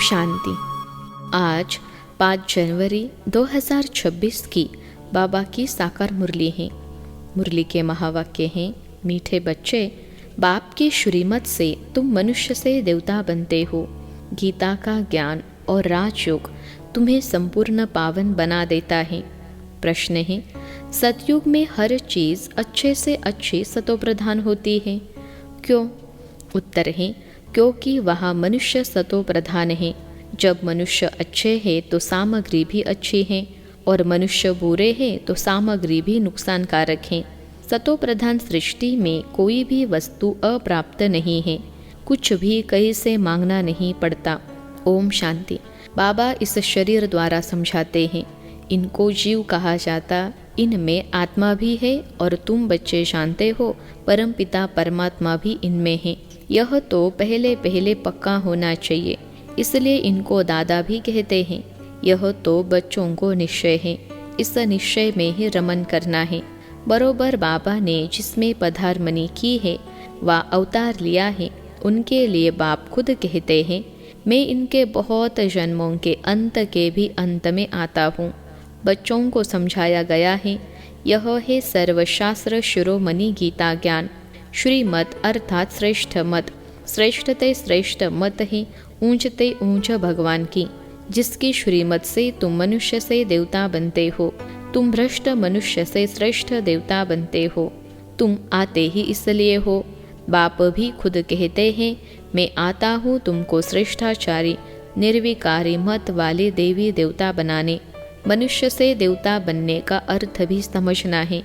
शांति। आज 5 जनवरी 2026 की बाबा की साकार मुरली है। मुरली के महावाक्य हैं, मीठे बच्चे, बाप की श्रीमत से तुम मनुष्य से देवता बनते हो। गीता का ज्ञान और राजयोग तुम्हें संपूर्ण पावन बना देता है। प्रश्न है, सतयुग में हर चीज़ अच्छे से अच्छी सतोप्रधान होती है, क्यों? उत्तर है, क्योंकि वहाँ मनुष्य सतोप्रधान है। जब मनुष्य अच्छे हैं तो सामग्री भी अच्छी है, और मनुष्य बुरे हैं तो सामग्री भी नुकसानकारक है। सतोप्रधान सृष्टि में कोई भी वस्तु अप्राप्त नहीं है, कुछ भी कहीं से मांगना नहीं पड़ता। ओम शांति। बाबा इस शरीर द्वारा समझाते हैं, इनको जीव कहा जाता, इनमें आत्मा भी है और तुम बच्चे जानते हो परमपिता परमात्मा भी इनमें है। यह तो पहले पहले पक्का होना चाहिए, इसलिए इनको दादा भी कहते हैं। यह तो बच्चों को निश्चय है, इस निश्चय में ही रमन करना है। बरोबर बाबा ने जिसमें पधारमनी की है व अवतार लिया है, उनके लिए बाप खुद कहते हैं, मैं इनके बहुत जन्मों के अंत के भी अंत में आता हूँ। बच्चों को समझाया गया है, यह है सर्वशास्त्र शिरोमणि गीता ज्ञान। श्रीमत अर्थात श्रेष्ठ मत, श्रेष्ठते श्रेष्ठ मत है, ऊंचते ऊंच भगवान की, जिसकी श्रीमत से तुम मनुष्य से देवता बनते हो। तुम भ्रष्ट मनुष्य से श्रेष्ठ देवता बनते हो। तुम आते ही इसलिए हो। बाप भी खुद कहते हैं, मैं आता हूँ तुमको श्रेष्ठाचारी निर्विकारी मत वाले देवी देवता बनाने। मनुष्य से देवता बनने का अर्थ भी समझना है।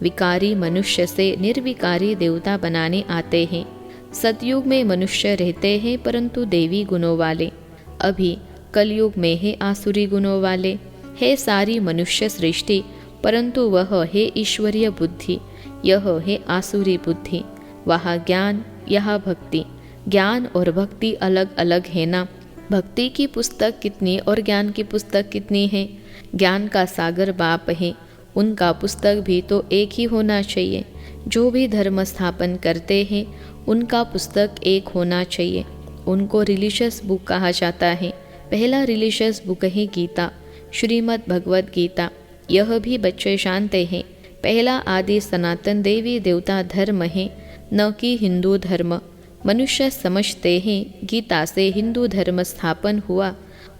विकारी मनुष्य से निर्विकारी देवता बनाने आते हैं। सतयुग में मनुष्य रहते हैं परंतु देवी गुणों वाले, अभी कलयुग में है आसुरी गुणों वाले। है सारी मनुष्य सृष्टि परंतु वह है ईश्वरीय बुद्धि, यह है आसुरी बुद्धि। वहाँ ज्ञान, यहाँ भक्ति। ज्ञान और भक्ति अलग अलग है ना। भक्ति की पुस्तक कितनी और ज्ञान की पुस्तक कितनी है? ज्ञान का सागर बाप है, उनका पुस्तक भी तो एक ही होना चाहिए। जो भी धर्म स्थापन करते हैं उनका पुस्तक एक होना चाहिए। उनको रिलीजियस बुक कहा जाता है। पहला रिलीजियस बुक है गीता, श्रीमद् भगवद गीता। यह भी बच्चे जानते हैं, पहला आदि सनातन देवी देवता धर्म है, न कि हिंदू धर्म। मनुष्य समझते हैं गीता से हिंदू धर्म स्थापन हुआ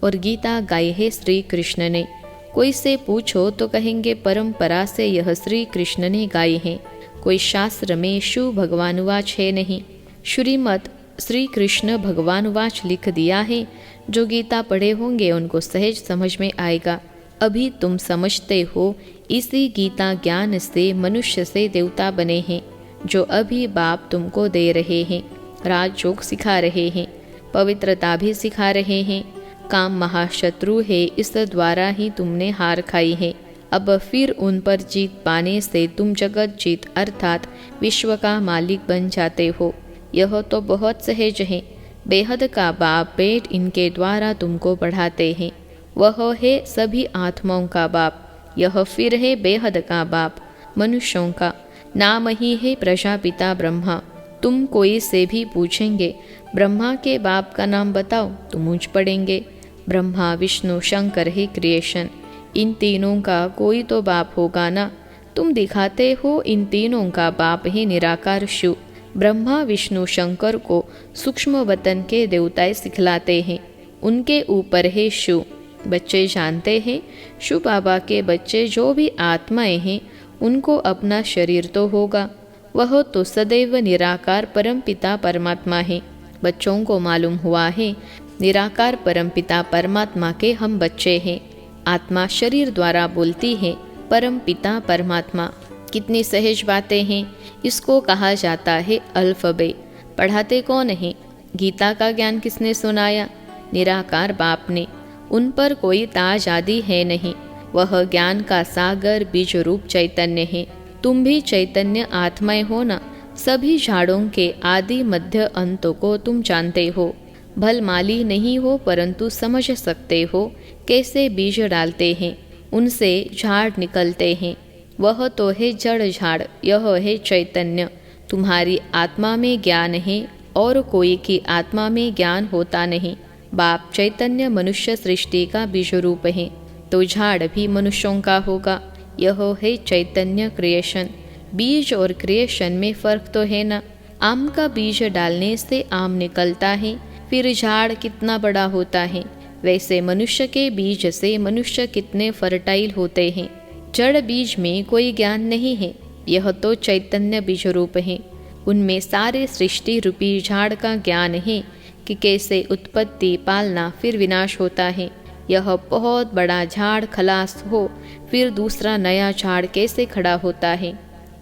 और गीता गाई है श्री कृष्ण ने। कोई से पूछो तो कहेंगे परंपरा से यह श्री कृष्ण ने गाई है, कोई शास्त्र में शिव भगवानुवाच है नहीं। श्रीमद् श्री कृष्ण भगवानुवाच लिख दिया है। जो गीता पढ़े होंगे उनको सहज समझ में आएगा। अभी तुम समझते हो इसी गीता ज्ञान से मनुष्य से देवता बने हैं, जो अभी बाप तुमको दे रहे हैं। राजयोग सिखा रहे हैं, पवित्रता भी सिखा रहे हैं। काम महाशत्रु है, इस द्वारा ही तुमने हार खाई है। अब फिर उन पर जीत पाने से तुम जगत जीत अर्थात विश्व का मालिक बन जाते हो। यह तो बहुत सहज है। बेहद का बाप पेट इनके द्वारा तुमको बढ़ाते हैं। वह है सभी आत्माओं का बाप। यह फिर है बेहद का बाप, मनुष्यों का। नाम ही है प्रजापिता ब्रह्मा। तुम कोई से भी पूछेंगे ब्रह्मा के बाप का नाम बताओ तो मुझ पड़ेंगे। ब्रह्मा विष्णु शंकर है क्रिएशन, इन तीनों का कोई तो बाप होगा ना। तुम दिखाते हो इन तीनों का बाप है निराकार शिव। ब्रह्मा विष्णु शंकर को सूक्ष्म वतन के देवताएं सिखलाते हैं, उनके ऊपर है शिव। बच्चे जानते हैं शिव बाबा के बच्चे जो भी आत्माएं हैं उनको अपना शरीर तो होगा, वह तो सदैव निराकार परमपिता परमात्मा है। बच्चों को मालूम हुआ है निराकार परमपिता परमात्मा के हम बच्चे हैं। आत्मा शरीर द्वारा बोलती है परमपिता परमात्मा। कितनी सहज बातें हैं। इसको कहा जाता है अल्फबे। पढ़ाते कौन है? गीता का ज्ञान किसने सुनाया? निराकार बाप ने। उन पर कोई ताज आदि है नहीं। वह ज्ञान का सागर बीज रूप चैतन्य है। तुम भी चैतन्य आत्माएं हो ना। सभी झाड़ों के आदि मध्य अंतों को तुम जानते हो। भल माली नहीं हो परंतु समझ सकते हो कैसे बीज डालते हैं, उनसे झाड़ निकलते हैं। वह तो है जड़ झाड़, यह है चैतन्य। तुम्हारी आत्मा में ज्ञान है और कोई की आत्मा में ज्ञान होता नहीं। बाप चैतन्य मनुष्य सृष्टि का बीज रूप है, तो झाड़ भी मनुष्यों का होगा। यह है चैतन्य क्रिएशन। बीज और क्रिएशन में फर्क तो है ना। आम का बीज डालने से आम निकलता है, फिर झाड़ कितना बड़ा होता है। वैसे मनुष्य के बीज से मनुष्य कितने फर्टाइल होते हैं। जड़ बीज में कोई ज्ञान नहीं है, यह तो चैतन्य बीज रूप है। उनमें सारे सृष्टि रूपी झाड़ का ज्ञान है कि कैसे उत्पत्ति, पालना, फिर विनाश होता है। यह बहुत बड़ा झाड़ खलास हो, फिर दूसरा नया झाड़ कैसे खड़ा होता है।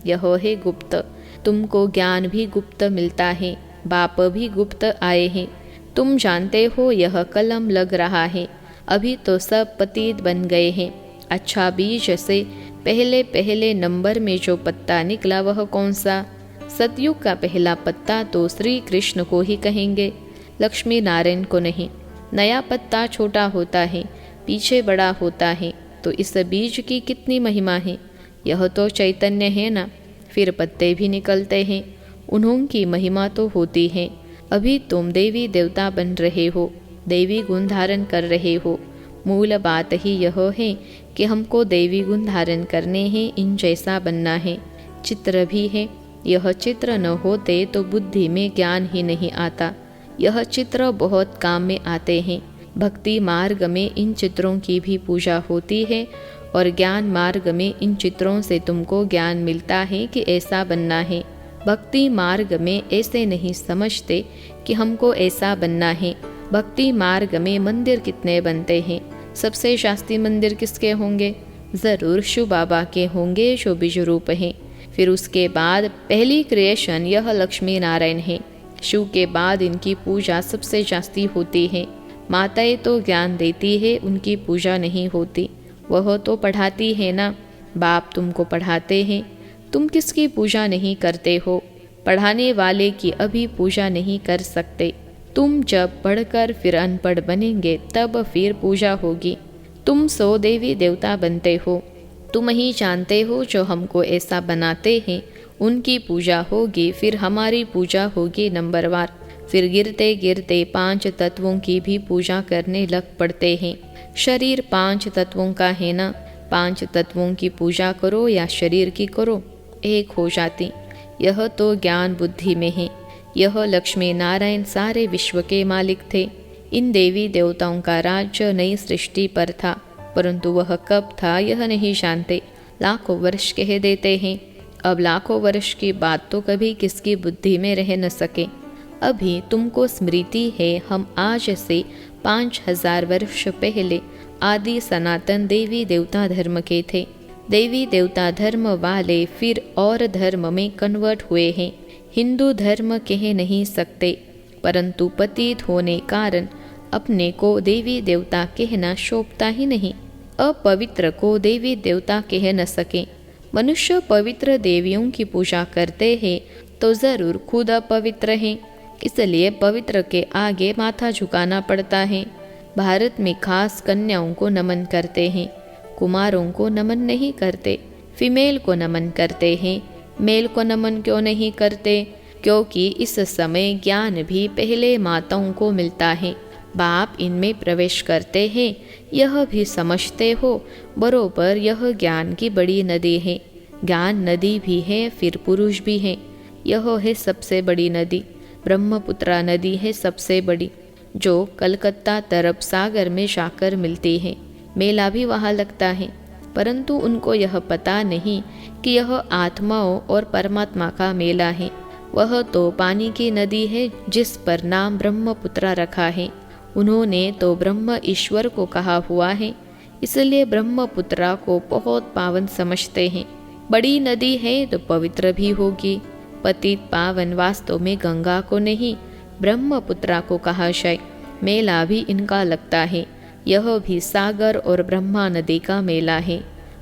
यह है गुप्त। तुमको ज्ञान भी गुप्त मिलता है, बाप भी गुप्त आए हैं। तुम जानते हो यह कलम लग रहा है, अभी तो सब पतित बन गए हैं। अच्छा बीज से पहले पहले नंबर में जो पत्ता निकला वह कौन सा? सतयुग का पहला पत्ता तो श्री कृष्ण को ही कहेंगे, लक्ष्मी नारायण को नहीं। नया पत्ता छोटा होता है, पीछे बड़ा होता है, तो इस बीज की कितनी महिमा है। यह तो चैतन्य है ना, फिर पत्ते भी निकलते हैं, उन्होंने महिमा तो होती है। अभी तुम देवी देवता बन रहे हो, देवी गुण धारण कर रहे हो। मूल बात ही यह है कि हमको देवी गुण धारण करने हैं, इन जैसा बनना है। चित्र भी है, यह चित्र न होते तो बुद्धि में ज्ञान ही नहीं आता। यह चित्र बहुत काम में आते हैं। भक्ति मार्ग में इन चित्रों की भी पूजा होती है, और ज्ञान मार्ग में इन चित्रों से तुमको ज्ञान मिलता है कि ऐसा बनना है। भक्ति मार्ग में ऐसे नहीं समझते कि हमको ऐसा बनना है। भक्ति मार्ग में मंदिर कितने बनते हैं, सबसे शास्त्रीय मंदिर किसके होंगे? ज़रूर शिव बाबा के होंगे जो बीज रूप हैं। फिर उसके बाद पहली क्रिएशन यह लक्ष्मी नारायण है। शिव के बाद इनकी पूजा सबसे जास्ती होती है। माताएं तो ज्ञान देती है, उनकी पूजा नहीं होती। वह तो पढ़ाती है ना, बाप तुमको पढ़ाते हैं, तुम किसकी पूजा नहीं करते हो? पढ़ाने वाले की अभी पूजा नहीं कर सकते। तुम जब पढ़कर फिर अनपढ़ बनेंगे तब फिर पूजा होगी। तुम सो देवी देवता बनते हो, तुम ही जानते हो जो हमको ऐसा बनाते हैं उनकी पूजा होगी, फिर हमारी पूजा होगी नंबरवार। फिर गिरते गिरते 5 तत्वों की भी पूजा करने लग पड़ते हैं। शरीर 5 तत्वों का है ना, 5 तत्वों की पूजा करो या शरीर की करो, एक हो जाती। यह तो ज्ञान बुद्धि में है। यह लक्ष्मी नारायण सारे विश्व के मालिक थे। इन देवी देवताओं का राज्य नई सृष्टि पर था, परंतु वह कब था यह नहीं जानते। लाखों वर्ष कह देते हैं। अब लाखों वर्ष की बात तो कभी किसकी बुद्धि में रह न सके। अभी तुमको स्मृति है, हम आज से 5000 वर्ष पहले आदि सनातन देवी देवता धर्म के थे। देवी देवता धर्म वाले फिर और धर्म में कन्वर्ट हुए हैं। हिंदू धर्म कह नहीं सकते, परंतु पतित होने कारण अपने को देवी देवता कहना शोभता ही नहीं। अपवित्र को देवी देवता कह न सके। मनुष्य पवित्र देवियों की पूजा करते हैं तो जरूर खुद अपवित्र हैं, इसलिए पवित्र के आगे माथा झुकाना पड़ता है। भारत में खास कन्याओं को नमन करते हैं, कुमारों को नमन नहीं करते। फीमेल को नमन करते हैं, मेल को नमन क्यों नहीं करते? क्योंकि इस समय ज्ञान भी पहले माताओं को मिलता है। बाप इनमें प्रवेश करते हैं, यह भी समझते हो बरोबर यह ज्ञान की बड़ी नदी है। ज्ञान नदी भी है, फिर पुरुष भी है। यह है सबसे बड़ी नदी। ब्रह्मपुत्रा नदी है सबसे बड़ी, जो कलकत्ता तरफ सागर में जाकर मिलती है। मेला भी वहाँ लगता है, परंतु उनको यह पता नहीं कि यह आत्माओं और परमात्मा का मेला है। वह तो पानी की नदी है जिस पर नाम ब्रह्मपुत्रा रखा है। उन्होंने तो ब्रह्म ईश्वर को कहा हुआ है, इसलिए ब्रह्मपुत्रा को बहुत पावन समझते हैं। बड़ी नदी है तो पवित्र भी होगी। पतित पावन वास्तव में गंगा को नहीं ब्रह्मपुत्रा को कहा जाए। मेला भी इनका लगता है, यह भी सागर और ब्रह्मा नदी का मेला है।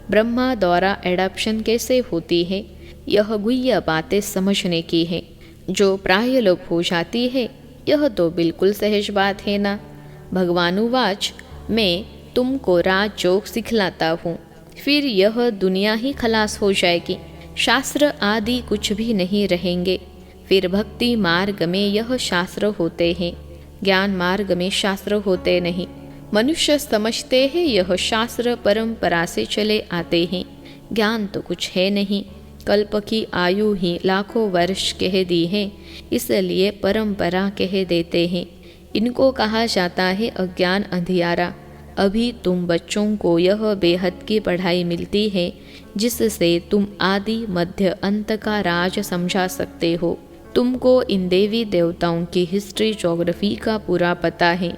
ब्रह्मा द्वारा एडॉप्शन कैसे होती है, यह गुह्य बातें समझने की है। जो प्रायलोप हो जाती है यह तो बिल्कुल सहज बात है ना। भगवानुवाच, मैं तुमको राजयोग सिखलाता हूँ, फिर यह दुनिया ही खलास हो जाएगी। शास्त्र आदि कुछ भी नहीं रहेंगे। फिर भक्ति मार्ग में यह शास्त्र होते हैं। ज्ञान मार्ग में शास्त्र होते नहीं। मनुष्य समझते हैं यह शास्त्र परंपरा से चले आते हैं, ज्ञान तो कुछ है नहीं। कल्प की आयु ही लाखों वर्ष कह दी है, इसलिए परंपरा कह देते हैं। इनको कहा जाता है अज्ञान अंधियारा। अभी तुम बच्चों को यह बेहद की पढ़ाई मिलती है, जिससे तुम आदि मध्य अंत का राज समझा सकते हो। तुमको इन देवी देवताओं की हिस्ट्री ज्योग्राफी का पूरा पता है।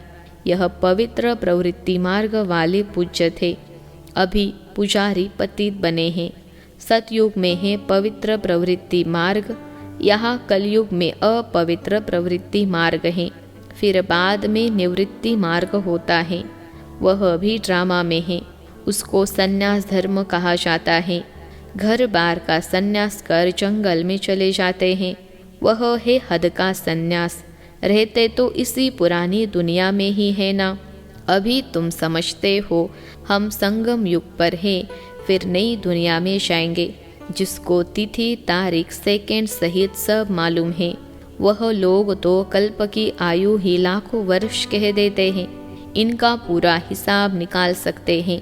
यह पवित्र प्रवृत्ति मार्ग वाले पूज्य थे, अभी पुजारी पतित बने हैं। सतयुग में है पवित्र प्रवृत्ति मार्ग, यहाँ कलयुग में अपवित्र प्रवृत्ति मार्ग है। फिर बाद में निवृत्ति मार्ग होता है, वह भी ड्रामा में है। उसको संन्यास धर्म कहा जाता है। घर बार का संन्यास कर जंगल में चले जाते हैं, वह है हद का संन्यास। रहते तो इसी पुरानी दुनिया में ही है ना। अभी तुम समझते हो हम संगम युग पर हैं, फिर नई दुनिया में जाएंगे, जिसको तिथि तारीख सेकेंड सहित सब मालूम है। वह लोग तो कल्प की आयु ही लाखों वर्ष कह देते हैं, इनका पूरा हिसाब निकाल सकते हैं।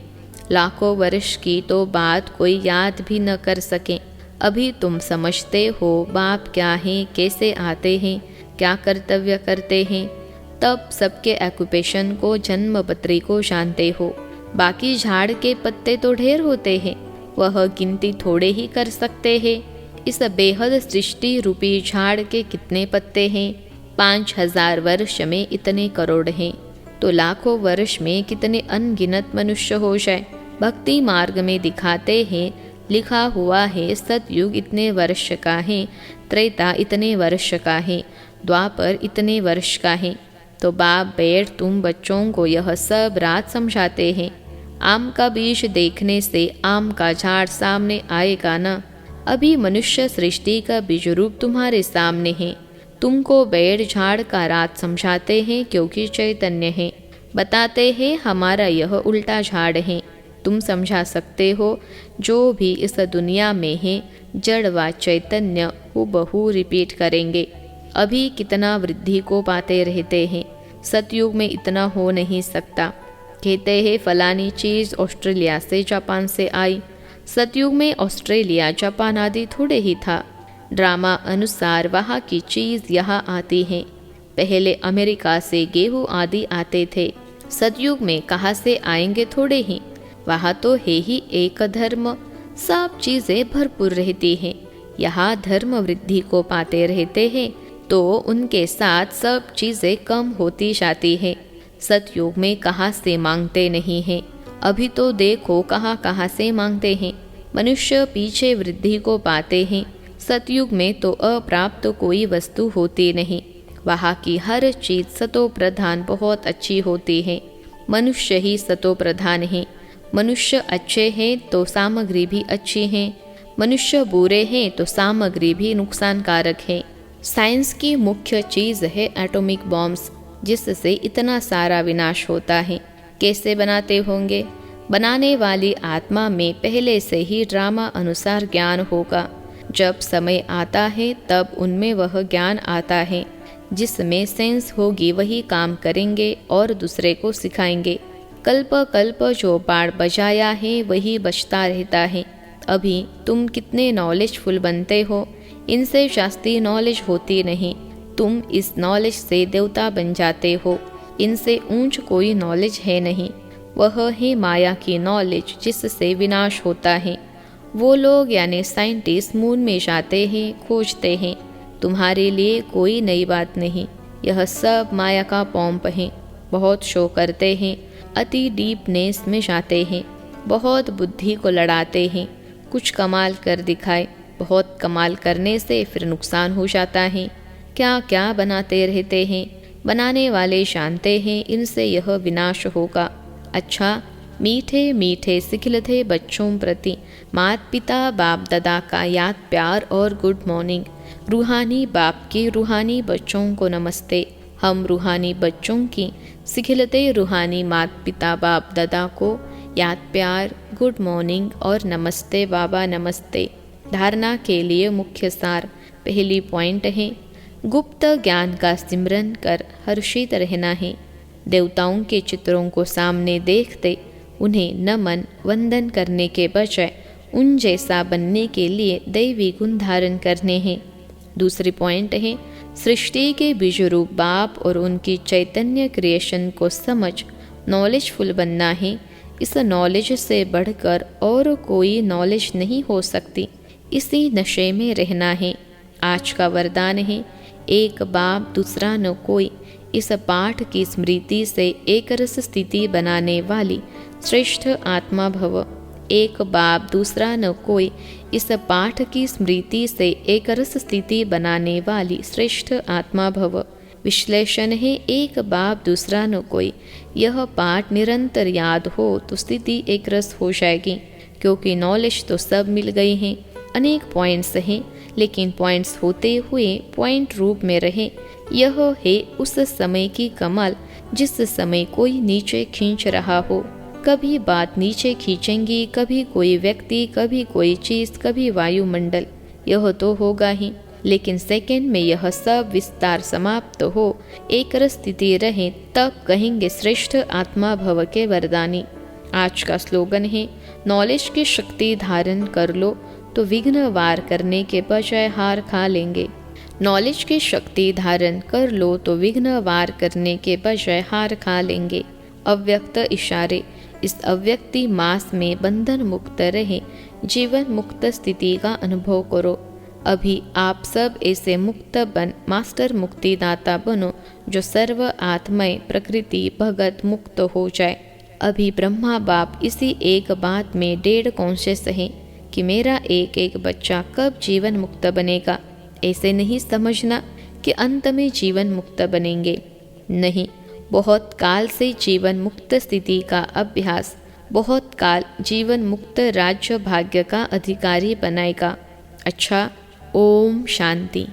लाखों वर्ष की तो बात कोई याद भी न कर सके। अभी तुम समझते हो बाप क्या हैं, कैसे आते हैं, क्या कर्तव्य करते हैं। तब सबके ऑक्यूपेशन को, जन्म पत्री को जानते हो। बाकी झाड़ के पत्ते तो ढेर होते हैं, वह गिनती थोड़े ही कर सकते हैं। इस बेहद सृष्टि रूपी झाड़ के कितने पत्ते हैं? 5000 वर्ष में इतने करोड़ हैं, तो लाखों वर्ष में कितने अनगिनत मनुष्य हो जाए। भक्ति मार्ग में दिखाते हैं, लिखा हुआ है सतयुग इतने वर्ष का है, त्रेता इतने वर्ष का है, द्वापर इतने वर्ष का है। तो बाप बैठ तुम बच्चों को यह सब रात समझाते हैं। आम का बीज देखने से आम का झाड़ सामने आएगा ना। अभी मनुष्य सृष्टि का बीज रूप तुम्हारे सामने है। तुमको बैठ झाड़ का रात समझाते हैं, क्योंकि चैतन्य है। बताते हैं हमारा यह उल्टा झाड़ है। तुम समझा सकते हो जो भी इस दुनिया में है, जड़ व चैतन्य हूबहू रिपीट करेंगे। अभी कितना वृद्धि को पाते रहते हैं, सतयुग में इतना हो नहीं सकता। कहते हैं फलानी चीज़ ऑस्ट्रेलिया से जापान से आई। सतयुग में ऑस्ट्रेलिया जापान आदि थोड़े ही था। ड्रामा अनुसार वहाँ की चीज़ यहाँ आती है। पहले अमेरिका से गेहूँ आदि आते थे, सतयुग में कहाँ से आएंगे थोड़े ही। वहाँ तो है ही एक धर्म, सब चीज़ें भरपूर रहती हैं। यहाँ धर्म वृद्धि को पाते रहते हैं, तो उनके साथ सब चीज़ें कम होती जाती हैं। सतयुग में कहाँ से मांगते नहीं हैं। अभी तो देखो कहाँ कहाँ से मांगते हैं। मनुष्य पीछे वृद्धि को पाते हैं। सतयुग में तो अप्राप्त कोई वस्तु होती नहीं। वहाँ की हर चीज़ सतो प्रधान बहुत अच्छी होती है। मनुष्य ही सतो प्रधान है। मनुष्य अच्छे हैं तो सामग्री भी अच्छी है, मनुष्य बुरे हैं तो सामग्री भी नुकसानकारक है। साइंस की मुख्य चीज़ है एटॉमिक बॉम्ब्स, जिससे इतना सारा विनाश होता है। कैसे बनाते होंगे? बनाने वाली आत्मा में पहले से ही ड्रामा अनुसार ज्ञान होगा। जब समय आता है तब उनमें वह ज्ञान आता है। जिसमें सेंस होगी वही काम करेंगे और दूसरे को सिखाएंगे। कल्प कल्प जो बाड़ बजाया है वही बचता रहता है। अभी तुम कितने नॉलेजफुल बनते हो, इनसे जास्ती नॉलेज होती नहीं। तुम इस नॉलेज से देवता बन जाते हो। इनसे ऊंच कोई नॉलेज है नहीं। वह है माया की नॉलेज, जिससे विनाश होता है। वो लोग यानी साइंटिस्ट मून में जाते हैं, खोजते हैं। तुम्हारे लिए कोई नई बात नहीं। यह सब माया का पॉम्प है। बहुत शो करते हैं, अति डीपनेस में जाते हैं, बहुत बुद्धि को लड़ाते हैं, कुछ कमाल कर दिखाए। बहुत कमाल करने से फिर नुकसान हो जाता है। क्या क्या बनाते रहते हैं। बनाने वाले जानते हैं इनसे यह विनाश होगा। अच्छा, मीठे मीठे सिखलते बच्चों प्रति माता पिता बाप दादा का याद प्यार और गुड मॉर्निंग। रूहानी बाप के रूहानी बच्चों को नमस्ते। हम रूहानी बच्चों की सिखलते रूहानी माता पिता बाप दादा को याद प्यार, गुड मॉर्निंग और नमस्ते बाबा नमस्ते। धारणा के लिए मुख्य सार। पहली पॉइंट है, गुप्त ज्ञान का सिमरन कर हर्षित रहना है। देवताओं के चित्रों को सामने देखते उन्हें नमन वंदन करने के बजाय उन जैसा बनने के लिए दैवी गुण धारण करने हैं। दूसरी पॉइंट है, सृष्टि के बीज रूप बाप और उनकी चैतन्य क्रिएशन को समझ नॉलेजफुल बनना है। इस नॉलेज से बढ़कर और कोई नॉलेज नहीं हो सकती। इसी नशे में रहना है। आज का वरदान है, एक बाप दूसरा न कोई। इस पाठ की स्मृति से एक रस स्थिति बनाने वाली श्रेष्ठ आत्मा भव। एक बाप दूसरा न कोई। इस पाठ की स्मृति से एक रस स्थिति बनाने वाली श्रेष्ठ आत्मा भव। विश्लेषण है, एक बाप दूसरा न कोई। यह पाठ निरंतर याद हो तो स्थिति एक रस हो जाएगी, क्योंकि नॉलेज तो सब मिल गई हैं। अनेक पॉइंट्स हैं, लेकिन पॉइंट्स होते हुए पॉइंट रूप में रहे। यह है उस समय की कमाल जिस समय कोई नीचे खींच रहा हो। कभी बात नीचे खींचेंगी, कभी कोई व्यक्ति, कभी कोई चीज, कभी वायुमंडल। यह तो होगा ही, लेकिन सेकंड में यह सब विस्तार समाप्त हो, एक स्थिति रहे, तब कहेंगे श्रेष्ठ आत्मा भव के वरदानी। आज का स्लोगन है, नॉलेज की शक्ति धारण कर लो तो विघ्न वार करने के बजाय हार खा लेंगे। नॉलेज की शक्ति धारण कर लो तो विघ्न वार करने के बजाय हार खा लेंगे। अव्यक्त इशारे, इस अव्यक्ति मास में बंधन मुक्त रहे, जीवन मुक्त स्थिति का अनुभव करो। अभी आप सब ऐसे मुक्त बन मास्टर मुक्तिदाता बनो, जो सर्व आत्मय प्रकृति भगत मुक्त हो जाए। अभी ब्रह्मा बाप इसी एक बात में डेढ़ कॉन्शियस है कि मेरा एक एक बच्चा कब जीवन मुक्त बनेगा। ऐसे नहीं समझना कि अंत में जीवन मुक्त बनेंगे, नहीं। बहुत काल से जीवन मुक्त स्थिति का अभ्यास बहुत काल जीवन मुक्त राज्य भाग्य का अधिकारी बनाएगा। अच्छा, ओम शांति।